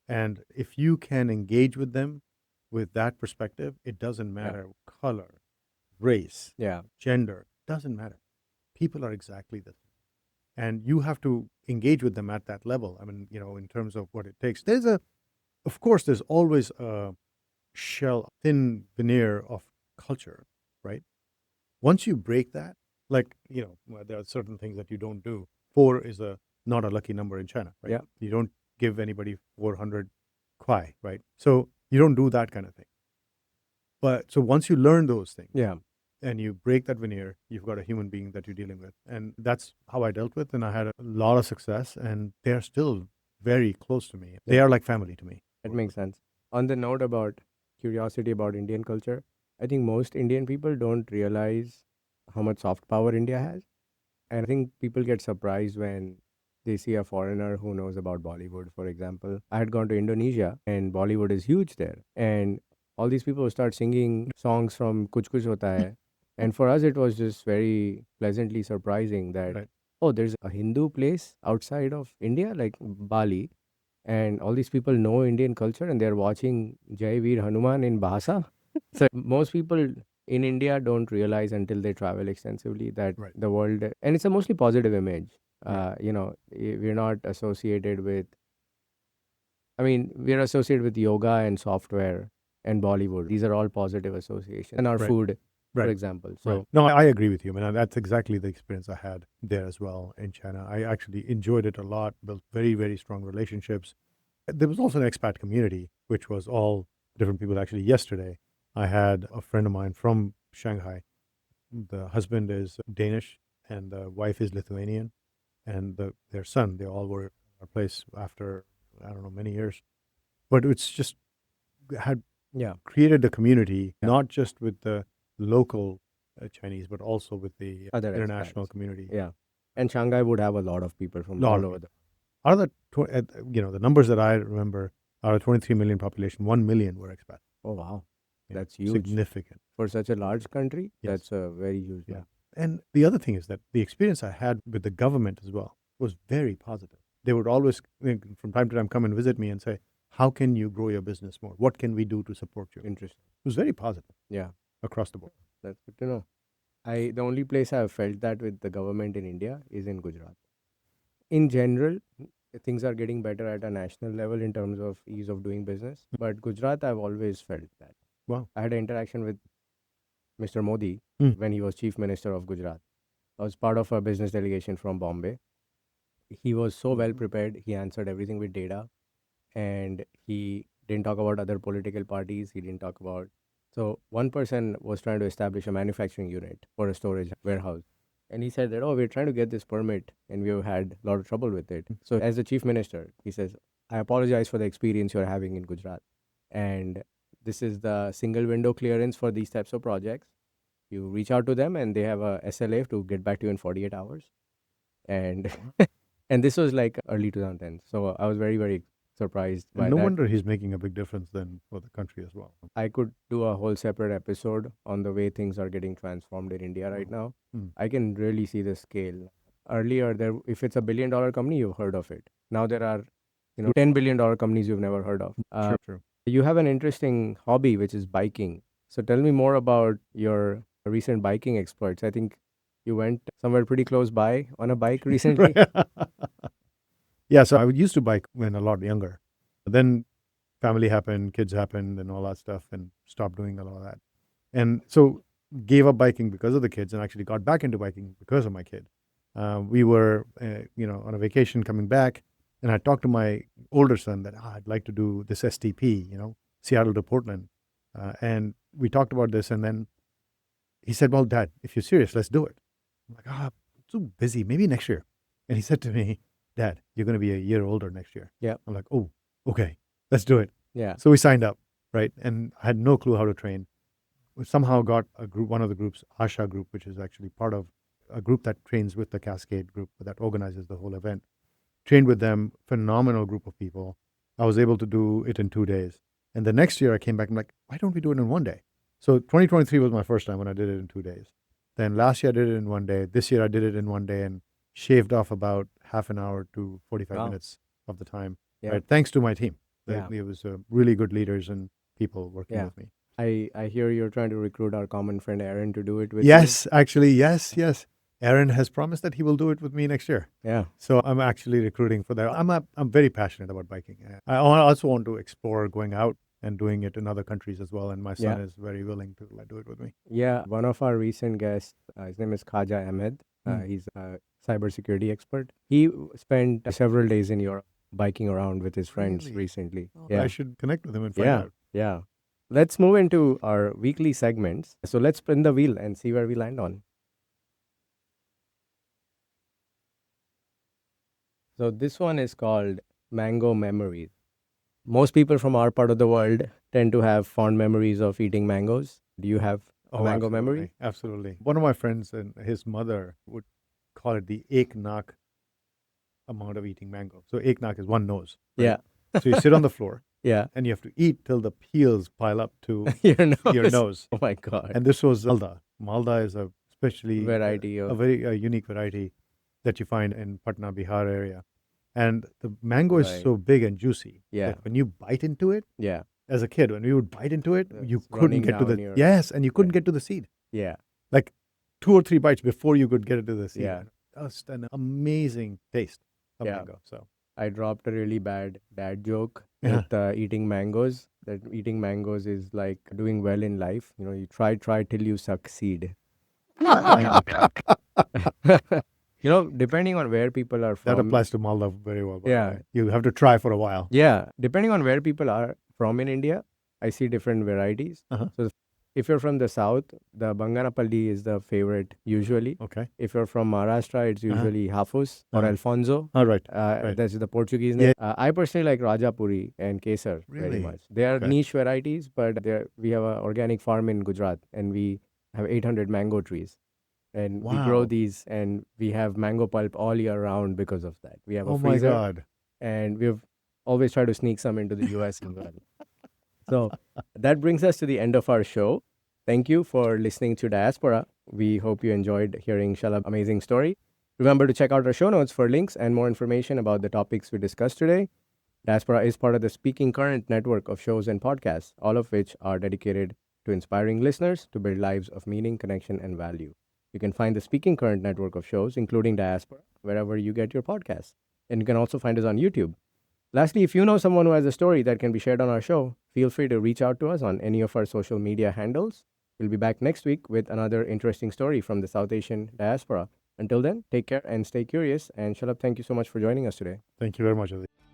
And if you can engage with them with that perspective, it doesn't matter color, race, Yeah. gender, doesn't matter. People are exactly the same. And you have to engage with them at that level. I mean, in terms of what it takes. Of course, there's always a thin veneer of culture, right? Once you break that, like, there are certain things that you don't do. 4 is not a lucky number in China, right? Yeah. You don't give anybody 400 kwai, right? So you don't do that kind of thing. But so once you learn those things, Yeah. and you break that veneer, you've got a human being that you're dealing with. And that's how I dealt with. And I had a lot of success, and they're still very close to me. They are like family to me. It makes sense. On the note about curiosity about Indian culture, I think most Indian people don't realize how much soft power India has. And I think people get surprised when they see a foreigner who knows about Bollywood, for example. I had gone to Indonesia and Bollywood is huge there. And all these people start singing songs from Kuch Kuch Hota Hai. And for us, it was just very pleasantly surprising that, Right. oh, there's a Hindu place outside of India, like Bali, and all these people know Indian culture and they're watching Jai Veer Hanuman in Bhasa. So most people in India don't realize until they travel extensively that Right. the world, and it's a mostly positive image. Right. We're not associated with, I mean, we're associated with yoga and software and Bollywood. These are all positive associations. And our Right. food, for Right. example. Right. So, No, I agree with you. I mean, that's exactly the experience I had there as well in China. I actually enjoyed it a lot, built very, very strong relationships. There was also an expat community, which was all different people. Actually, yesterday, I had a friend of mine from Shanghai. The husband is Danish and the wife is Lithuanian, and their son, they all were at our place after, I don't know, many years. But it's just had yeah, created a community, Yeah. not just with the local Chinese, but also with the other international expats. community. Yeah. And Shanghai would have a lot of people from Lot all of over the. Out of the, the numbers that I remember, out of 23 million population, 1 million were expats. Oh, wow. Yeah, That's huge. significant. For such a large country, Yes. that's a very huge Yeah. number. And the other thing is that the experience I had with the government as well was very positive. They would always, from time to time, come and visit me and say, how can you grow your business more? What can we do to support you? Interesting. It was very positive Yeah, across the board. that's good to know. The only place I've felt that with the government in India is in Gujarat. In general, things are getting better at a national level in terms of ease of doing business. But Gujarat, I've always felt that. Wow. I had an interaction with Mr. Modi when he was Chief Minister of Gujarat. I was part of a business delegation from Bombay. He was so well prepared. He answered everything with data, and he didn't talk about other political parties. He didn't talk about. So one person was trying to establish a manufacturing unit for a storage warehouse. And he said that, oh, we're trying to get this permit and we've had a lot of trouble with it. So as the chief minister, he says, I apologize for the experience you're having in Gujarat. And this is the single window clearance for these types of projects. You reach out to them and they have a SLA to get back to you in 48 hours. And and this was like early 2010s. So I was very, very surprised by And no that. wonder he's making a big difference then for the country as well. I could do a whole separate episode on the way things are getting transformed in India right now. I can really see the scale. Earlier, if it's $1 billion company, you've heard of it. Now there are, $10 billion companies you've never heard of. True. You have an interesting hobby, which is biking. So tell me more about your recent biking exploits. I think you went somewhere pretty close by on a bike recently. Yeah, so I used to bike when a lot younger. But then family happened, kids happened, and all that stuff, and stopped doing a lot of that. And so gave up biking because of the kids, and actually got back into biking because of my kid. We were, on a vacation coming back, and I talked to my older son that I'd like to do this STP, Seattle to Portland, and we talked about this, and then he said, "Well, Dad, if you're serious, let's do it." I'm like, I'm too busy. Maybe next year. And he said to me, Dad, you're going to be a year older next year. Yeah. I'm like, oh, okay, let's do it. Yeah. So we signed up, right? And I had no clue how to train. We somehow got a group, one of the groups, Asha group, which is actually part of a group that trains with the Cascade group that organizes the whole event. Trained with them, phenomenal group of people. I was able to do it in 2 days. And the next year I came back, I'm like, why don't we do it in one day? So 2023 was my first time when I did it in 2 days. Then last year I did it in one day. This year I did it in one day and shaved off about half an hour to 45 Wow. minutes of the time. Yeah. Right? Thanks to my team. Yeah. It was really good leaders and people working Yeah. with me. I hear you're trying to recruit our common friend Aaron to do it with you. Yes, actually, yes. Aaron has promised that he will do it with me next year. Yeah. So I'm actually recruiting for that. I'm very passionate about biking. I also want to explore going out and doing it in other countries as well. And my son Yeah. is very willing to do it with me. Yeah. One of our recent guests, his name is Khaja Ahmed. He's a cybersecurity expert. He spent several days in Europe biking around with his friends Really? recently. Oh, Yeah. I should connect with him and find Yeah. out. Yeah. Let's move into our weekly segments. So let's spin the wheel and see where we land on. So this one is called Mango Memories. Most people from our part of the world tend to have fond memories of eating mangoes. Do you have a mango memory? Absolutely. One of my friends and his mother would call it the ek nak amount of eating mango. So ek nak is one nose. Right? Yeah. So you sit on the floor. Yeah. and you have to eat till the peels pile up to Your nose. your nose. Oh my God. And this was Malda. Malda is a especially Variety a of. very unique variety that you find in Patna, Bihar area. And the mango is Right. so big and juicy Yeah. that when you bite into it, Yeah. as a kid, when we would bite into it, you It's couldn't running get to the down your. yes, and you couldn't Yeah. get to the seed. Yeah. Like 2 or 3 bites before you could get into the seed. Yeah. Just an amazing taste of Yeah. mango. So I dropped a really bad dad joke Yeah. with eating mangoes. That eating mangoes is like doing well in life. You know, you try till you succeed. You know, depending on where people are that from. applies to Malda very well. By the Yeah. way. You have to try for a while. Yeah, depending on where people are from in India, I see different varieties. Uh-huh. So if you're from the south, the Banganapalli is the favorite usually. Okay. If you're from Maharashtra, it's usually Hafus or Uh-huh. Alfonso. All right. Right. That's the Portuguese Yeah. name. I personally like Rajapuri and Kesar very Really? much. They are Okay. niche varieties, but we have an organic farm in Gujarat and we have 800 mango trees. And we grow Wow. these and we have mango pulp all year round because of that. We have a Oh my freezer God. and we've always tried to sneak some into the US as well. So that brings us to the end of our show. Thank you for listening to Diaspora. We hope you enjoyed hearing Shalabh's amazing story. Remember to check out our show notes for links and more information about the topics we discussed today. Diaspora is part of the Speaking Current network of shows and podcasts, all of which are dedicated to inspiring listeners to build lives of meaning, connection, and value. You can find the Speaking Current network of shows, including Diaspora, wherever you get your podcasts. And you can also find us on YouTube. Lastly, if you know someone who has a story that can be shared on our show, feel free to reach out to us on any of our social media handles. We'll be back next week with another interesting story from the South Asian diaspora. Until then, take care and stay curious. And Shalabh, thank you so much for joining us today. Thank you very much, Aditya.